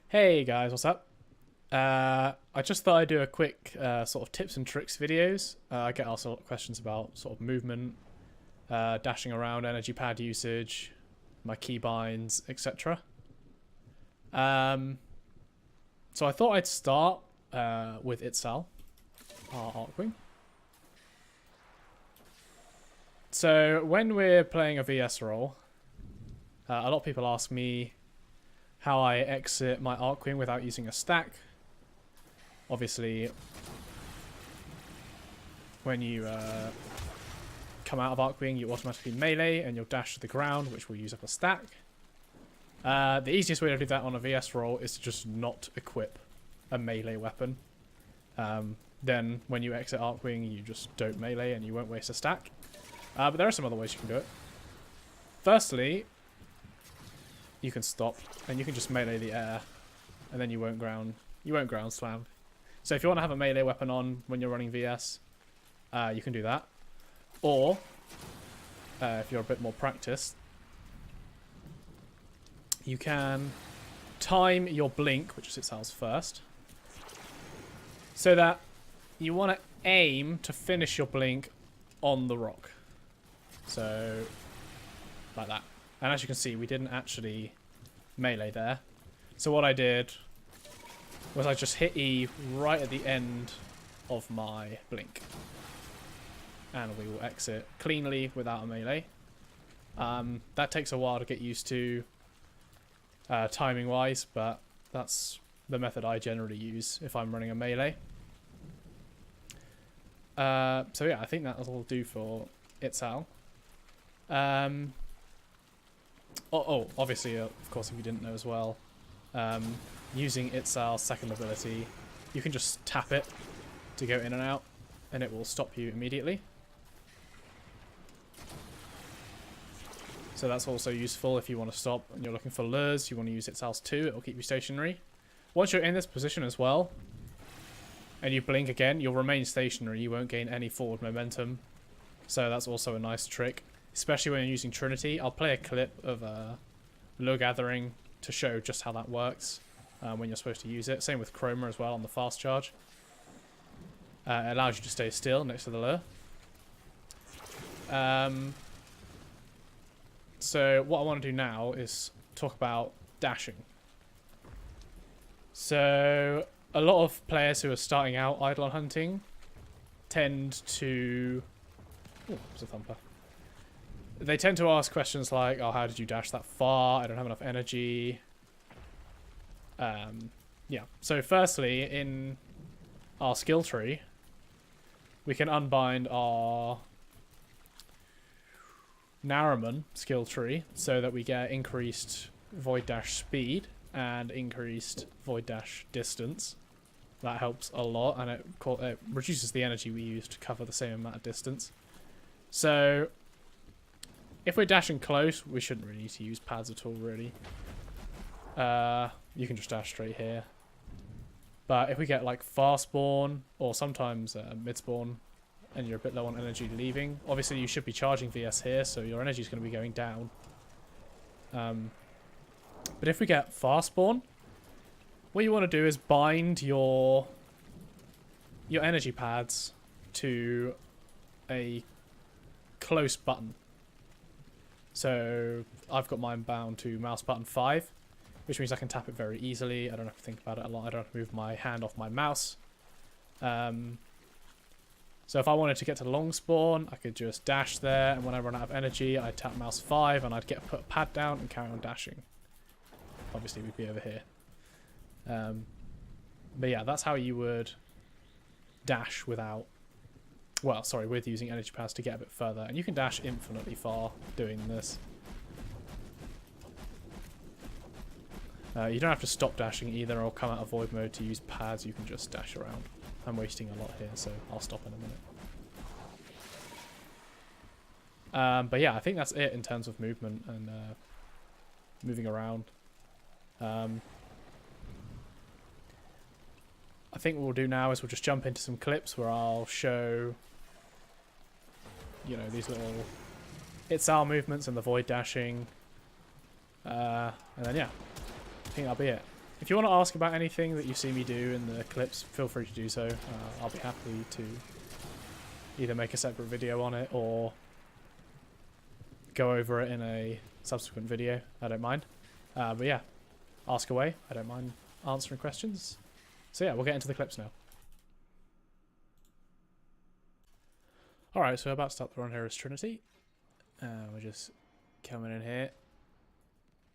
Hey guys, what's up? I just thought I'd do a quick sort of tips and tricks videos. I get asked a lot of questions about sort of movement, dashing around, energy pad usage, my keybinds, etc. Um, so I thought I'd start with Itzal, our Arcwing. So when we're playing a VS role, a lot of people ask me how I exit my Arcwing without using a stack. Obviously, when you come out of Arcwing, you automatically melee and you'll dash to the ground, which will use up a stack. The easiest way to do that on a VS roll is to just not equip a melee weapon. Then when you exit Arcwing, you just don't melee and you won't waste a stack. But there are some other ways you can do it. Firstly, you can stop and you can just melee the air, and then you won't ground slam. So if you want to have a melee weapon on when you're running VS, you can do that. Or if you're a bit more practiced, you can time your blink, which is Itzal's first, so that you want to aim to finish your blink on the rock. So like that. And as you can see, we didn't actually melee there. So what I did was I just hit E right at the end of my blink. And we will exit cleanly without a melee. That takes a while to get used to timing-wise, but that's the method I generally use if I'm running a melee. So yeah, I think that'll do for Itzal. Obviously, of course, if you didn't know as well, using Itzal's second ability, you can just tap it to go in and out, and it will stop you immediately. So that's also useful if you want to stop and you're looking for lures. You want to use Itzal's 2, it will keep you stationary. Once you're in this position as well, and you blink again, you'll remain stationary. You won't gain any forward momentum. So that's also a nice trick, especially when you're using Trinity. I'll play a clip of lure gathering to show just how that works when you're supposed to use it. Same with Chroma as well on the fast charge. It allows you to stay still next to the lure. So what I want to do now is talk about dashing. So a lot of players who are starting out Eidolon hunting tend to... Oh, it's a thumper. They tend to ask questions like, oh, how did you dash that far? I don't have enough energy. Yeah. So firstly, in our skill tree, we can unbind our Narrowman skill tree so that we get increased void dash speed and increased void dash distance. That helps a lot, and it reduces the energy we use to cover the same amount of distance. So if we're dashing close, we shouldn't really need to use pads at all, really. You can just dash straight here. But if we get like far spawn, or sometimes mid spawn, and you're a bit low on energy leaving, obviously you should be charging VS here, so your energy is going to be going down. But if we get far spawn, what you want to do is bind your energy pads to a close button. So I've got mine bound to mouse button 5, which means I can tap it very easily. I don't have to think about it a lot. I don't have to move my hand off my mouse. So if I wanted to get to long spawn, I could just dash there, and when I run out of energy, I'd tap mouse 5 and I'd put a pad down and carry on dashing. Obviously we'd be over here. But yeah, that's how you would dash without... Well, sorry, with using energy pads to get a bit further. And you can dash infinitely far doing this. You don't have to stop dashing either or come out of void mode to use pads. You can just dash around. I'm wasting a lot here, so I'll stop in a minute. But yeah, I think that's it in terms of movement and moving around. I think what we'll do now is we'll just jump into some clips where I'll show, you know, these little Itzal movements and the void dashing. And then yeah, I think that'll be it. If you want to ask about anything that you see me do in the clips, feel free to do so. I'll be happy to either make a separate video on it or go over it in a subsequent video. I don't mind. But yeah, ask away. I don't mind answering questions. So yeah, we'll get into the clips now. Alright, so we're about to start the run here as Trinity. We're just coming in here.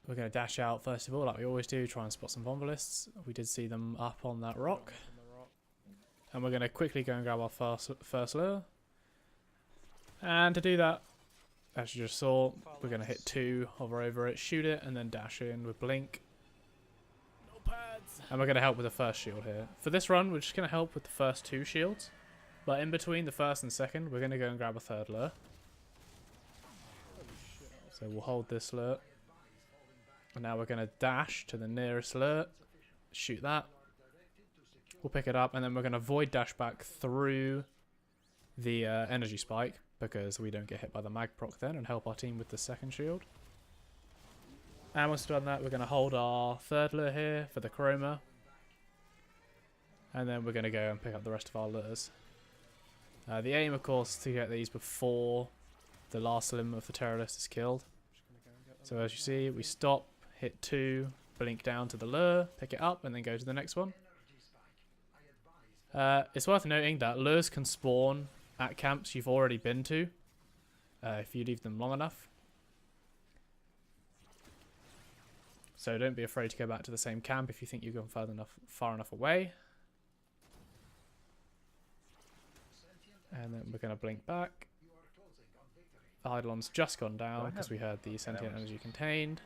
We're going to dash out first of all, like we always do, try and spot some Vombalists. We did see them up on that rock. And we're going to quickly go and grab our first lure. And to do that, as you just saw, we're going to hit 2, hover over it, shoot it, and then dash in with Blink. And we're going to help with the first shield here. For this run, we're just going to help with the first 2 shields. But in between the first and second, we're going to go and grab a third lure. So we'll hold this lure. And now we're going to dash to the nearest lure, shoot that. We'll pick it up, and then we're going to void dash back through the energy spike, because we don't get hit by the mag proc then, and help our team with the second shield. And once we've done that, we're going to hold our third lure here for the chroma. And then we're going to go and pick up the rest of our lures. The aim, of course, is to get these before the last limb of the terrorist is killed. So as you see, we stop, hit 2, blink down to the lure, pick it up, and then go to the next one. It's worth noting that lures can spawn at camps you've already been to, if you leave them long enough. So don't be afraid to go back to the same camp if you think you've gone far enough away. And then we're going to blink back. The Eidolon's just gone down because we heard the sentient energy contained.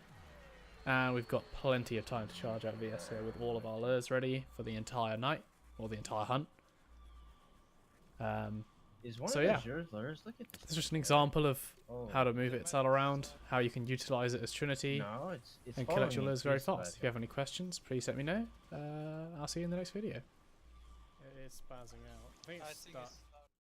And we've got plenty of time to charge out VS here with all of our lures ready for the entire night, or the entire hunt. So yeah, it's just an example of how to move it all around, how you can utilize it as Trinity, and collect your lures very fast. If you have any questions, please let me know. I'll see you in the next video. It is spazzing out. I think it's